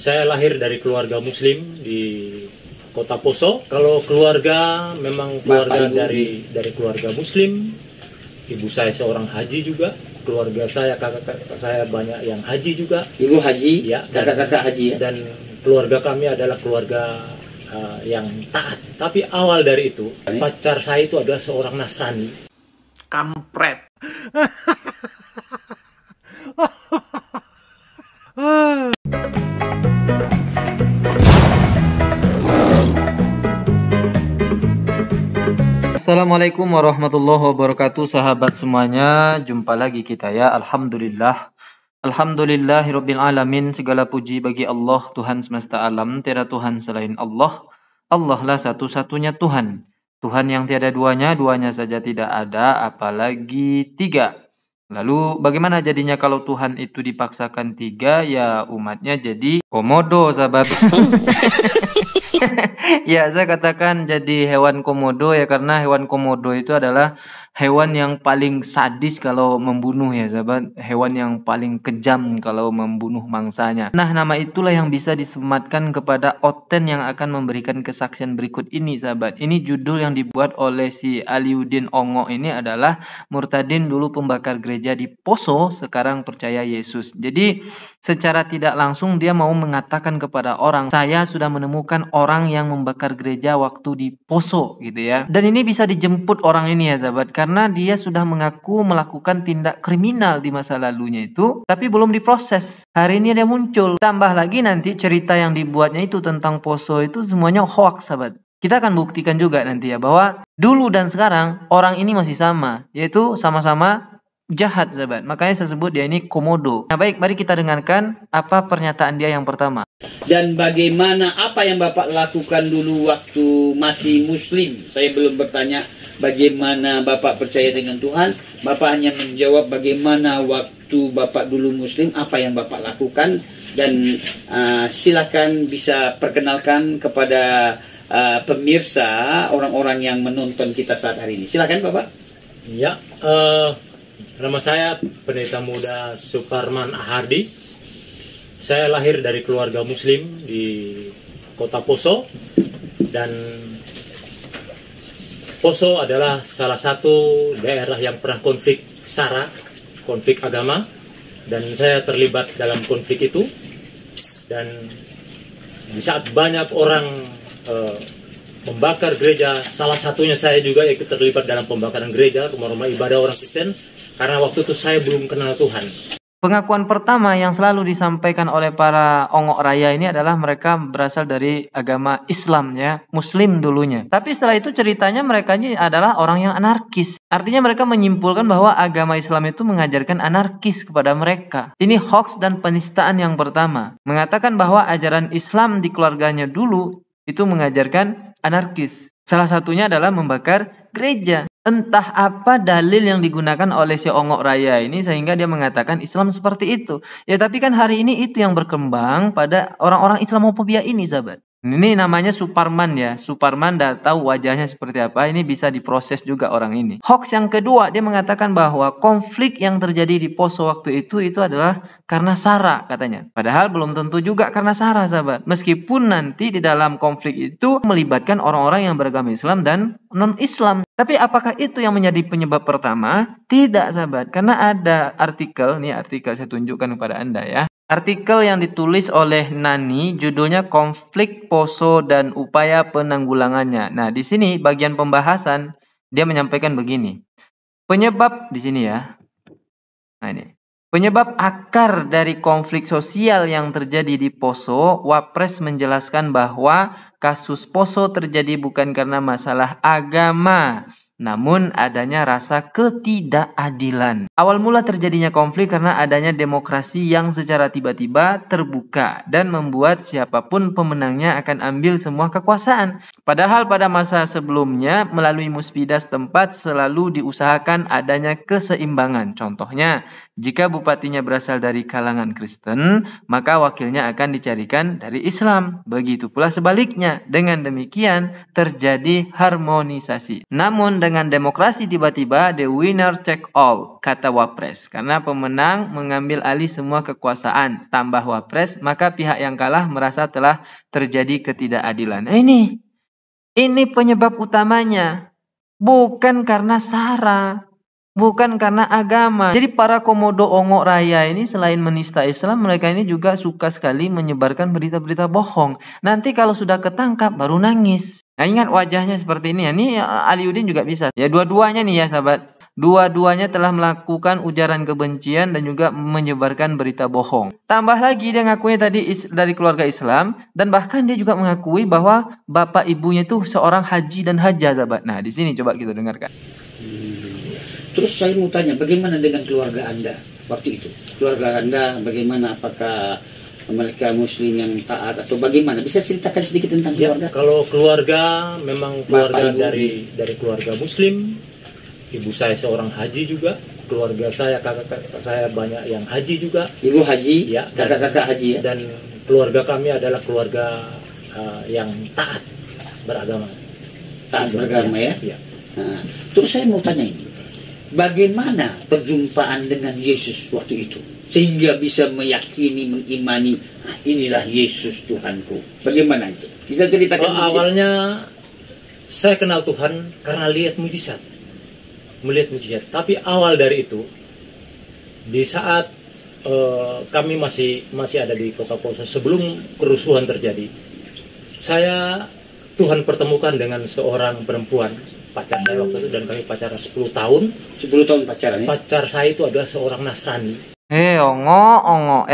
Saya lahir dari keluarga Muslim di Kota Poso. Kalau keluarga memang keluarga dari keluarga Muslim. Ibu saya seorang haji juga. Keluarga saya, kakak-kakak saya banyak yang haji juga. Ibu haji, ya, kakak-kakak haji ya. Dan keluarga kami adalah keluarga yang taat. Tapi awal dari itu, pacar saya itu adalah seorang Nasrani. Kampret. Assalamualaikum warahmatullahi wabarakatuh, sahabat semuanya. Jumpa lagi kita ya. Alhamdulillahirabbil alamin. Segala puji bagi Allah, Tuhan semesta alam. Tiada Tuhan selain Allah. Allah lah satu-satunya Tuhan. Tuhan yang tiada duanya, duanya saja tidak ada, apalagi tiga. Lalu bagaimana jadinya kalau Tuhan itu dipaksakan tiga? Ya umatnya jadi komodo, sahabat. Ya, saya katakan jadi hewan komodo ya, karena hewan komodo itu adalah hewan yang paling sadis kalau membunuh ya, sahabat. Hewan yang paling kejam kalau membunuh mangsanya. Nah, nama itulah yang bisa disematkan kepada Oten yang akan memberikan kesaksian berikut ini, sahabat. Ini judul yang dibuat oleh si Aliuddin Ongo ini adalah Murtadin dulu pembakar gereja di Poso, sekarang percaya Yesus. Jadi secara tidak langsung dia mau mengatakan kepada orang, saya sudah menemukan orang yang membakar gereja waktu di Poso gitu ya. Dan ini bisa dijemput orang ini ya, sahabat, karena dia sudah mengaku melakukan tindak kriminal di masa lalunya itu, tapi belum diproses. Hari ini dia muncul. Tambah lagi nanti cerita yang dibuatnya itu tentang Poso itu semuanya hoax, sahabat. Kita akan buktikan juga nanti ya, bahwa dulu dan sekarang orang ini masih sama, yaitu sama-sama jahat, sahabat. Makanya saya sebut dia ini komodo. Nah baik, mari kita dengarkan apa pernyataan dia yang pertama. Dan bagaimana apa yang Bapak lakukan dulu waktu masih Muslim? Saya belum bertanya bagaimana Bapak percaya dengan Tuhan. Bapak hanya menjawab bagaimana waktu Bapak dulu Muslim, apa yang Bapak lakukan. Dan silakan bisa perkenalkan kepada pemirsa, orang-orang yang menonton kita saat hari ini. Silakan Bapak. Ya, nama saya Pendeta Muda Suparman Ahardi. Saya lahir dari keluarga Muslim di Kota Poso, dan Poso adalah salah satu daerah yang pernah konflik SARA, konflik agama, dan saya terlibat dalam konflik itu. Dan di saat banyak orang membakar gereja, salah satunya saya juga ikut terlibat dalam pembakaran gereja, rumah-rumah ibadah orang Kristen, karena waktu itu saya belum kenal Tuhan. Pengakuan pertama yang selalu disampaikan oleh para ongok raya ini adalah mereka berasal dari agama Islam ya, Muslim dulunya. Tapi setelah itu ceritanya mereka ini adalah orang yang anarkis. Artinya mereka menyimpulkan bahwa agama Islam itu mengajarkan anarkis kepada mereka. Ini hoax dan penistaan yang pertama. Mengatakan bahwa ajaran Islam di keluarganya dulu itu mengajarkan anarkis. Salah satunya adalah membakar gereja. Entah apa dalil yang digunakan oleh si ongok raya ini sehingga dia mengatakan Islam seperti itu. Ya tapi kan hari ini itu yang berkembang pada orang-orang Islamofobia ini, sahabat. Ini namanya Suparman ya. Suparman dah tahu wajahnya seperti apa. Ini bisa diproses juga orang ini. Hoax yang kedua, dia mengatakan bahwa konflik yang terjadi di Poso waktu itu adalah karena SARA katanya. Padahal belum tentu juga karena SARA, sahabat. Meskipun nanti di dalam konflik itu melibatkan orang-orang yang beragama Islam dan non-Islam. Tapi apakah itu yang menjadi penyebab pertama? Tidak, sahabat. Karena ada artikel, nih artikel saya tunjukkan kepada Anda ya. Artikel yang ditulis oleh Nani, judulnya Konflik Poso dan Upaya Penanggulangannya. Nah, di sini bagian pembahasan dia menyampaikan begini. Penyebab di sini ya. Nah, ini. Penyebab akar dari konflik sosial yang terjadi di Poso, Wapres menjelaskan bahwa kasus Poso terjadi bukan karena masalah agama, namun adanya rasa ketidakadilan. Awal mula terjadinya konflik karena adanya demokrasi yang secara tiba-tiba terbuka dan membuat siapapun pemenangnya akan ambil semua kekuasaan. Padahal pada masa sebelumnya melalui musbidah setempat selalu diusahakan adanya keseimbangan. Contohnya, jika bupatinya berasal dari kalangan Kristen, maka wakilnya akan dicarikan dari Islam. Begitu pula sebaliknya. Dengan demikian terjadi harmonisasi. Namun dengan dengan demokrasi tiba-tiba the winner take all, kata Wapres. Karena pemenang mengambil alih semua kekuasaan, tambah Wapres, maka pihak yang kalah merasa telah terjadi ketidakadilan. Ini penyebab utamanya. Bukan karena SARA, bukan karena agama. Jadi para komodo ongok raya ini selain menista Islam, mereka ini juga suka sekali menyebarkan berita-berita bohong. Nanti kalau sudah ketangkap baru nangis. Nah, ingat wajahnya seperti ini ya. Ini Aliuddin juga bisa. Ya dua-duanya nih ya sahabat. Dua-duanya telah melakukan ujaran kebencian dan juga menyebarkan berita bohong. Tambah lagi dia ngakunya tadi dari keluarga Islam, dan bahkan dia juga mengakui bahwa bapak ibunya itu seorang haji dan hajah sahabat. Nah, di sini coba kita dengarkan. Terus saya mau tanya, bagaimana dengan keluarga Anda waktu itu? Keluarga Anda bagaimana? Apakah mereka Muslim yang taat atau bagaimana? Bisa ceritakan sedikit tentang keluarga? Kalau keluarga memang keluarga Bapak, dari keluarga Muslim. Ibu saya seorang haji juga. Keluarga saya, kakak-kakak saya banyak yang haji juga. Ibu haji, Ya, kakak-kakak haji ya? Dan keluarga kami adalah keluarga yang taat beragama. Taat beragama ya? Ya. Nah, terus saya mau tanya ini, bagaimana perjumpaan dengan Yesus waktu itu sehingga bisa meyakini, mengimani, inilah Yesus Tuhanku? Bagaimana itu? Bisa ceritakan? Awalnya saya kenal Tuhan karena lihat mujizat. Tapi awal dari itu, di saat kami masih ada di Kota Poso sebelum kerusuhan terjadi, Tuhan pertemukan dengan seorang perempuan, pacar saya waktu itu, dan kami pacaran 10 tahun. 10 tahun pacaran ya? Pacar saya itu adalah seorang Nasrani. Ongo.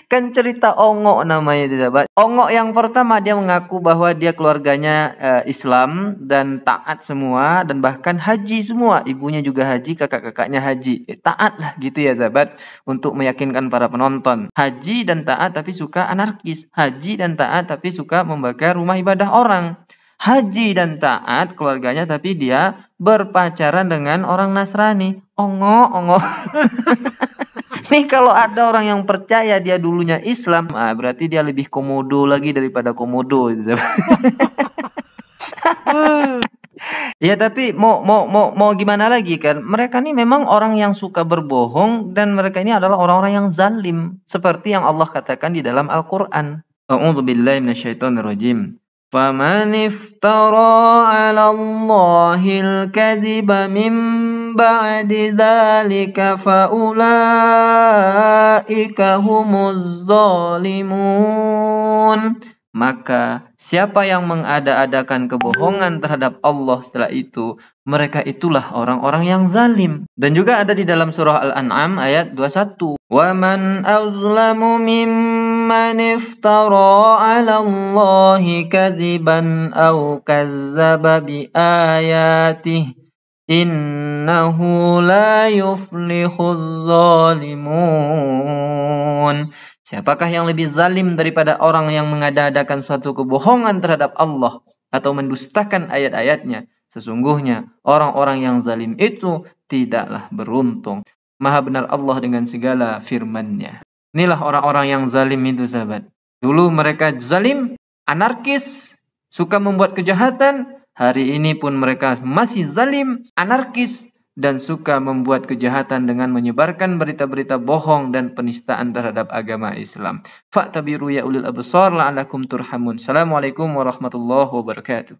Kan cerita Ongo namanya itu sahabat. Ongo yang pertama dia mengaku bahwa dia keluarganya Islam dan taat semua, dan bahkan haji semua. Ibunya juga haji, kakak-kakaknya haji. Taat lah gitu ya sahabat, untuk meyakinkan para penonton. Haji dan taat tapi suka anarkis. Haji dan taat tapi suka membakar rumah ibadah orang. Haji dan taat keluarganya tapi dia berpacaran dengan orang Nasrani. Ongo. Nih kalau ada orang yang percaya dia dulunya Islam, berarti dia lebih komodo lagi daripada komodo. Ya tapi mau gimana lagi kan? Mereka ini memang orang yang suka berbohong, dan mereka ini adalah orang-orang yang zalim, seperti yang Allah katakan di dalam Al-Qur'an. A'udzubillahi minasyaitonirrajim. فَمَنِ افْتَرَى عَلَى اللَّهِ الْكَذِبَ مِنْ بَعْدِ ذَلِكَ فَأُولَئِكَ هُمُ الظَّالِمُونَ. Maka siapa yang mengada-adakan kebohongan terhadap Allah setelah itu, mereka itulah orang-orang yang zalim. Dan juga ada di dalam surah Al-An'am ayat 21. وَمَنْ أَظْلَمُ مِمَّنِ افْتَرَى عَلَى اللَّهِ كَذِبًا أَوْ كَذَّبَ بِآيَاتِهِ إِنَّهُ لَا يُفْلِحُ الظَّالِمُونَ. Siapakah yang lebih zalim daripada orang yang mengada-adakan suatu kebohongan terhadap Allah atau mendustakan ayat-ayatnya? Sesungguhnya orang-orang yang zalim itu tidaklah beruntung. Maha benar Allah dengan segala firman-Nya. Inilah orang-orang yang zalim itu sahabat. Dulu mereka zalim, anarkis, suka membuat kejahatan. Hari ini pun mereka masih zalim, anarkis, dan suka membuat kejahatan dengan menyebarkan berita-berita bohong dan penistaan terhadap agama Islam. Fa'tabiru ya ulil absar la'alakum turhamun. Assalamualaikum warahmatullahi wabarakatuh.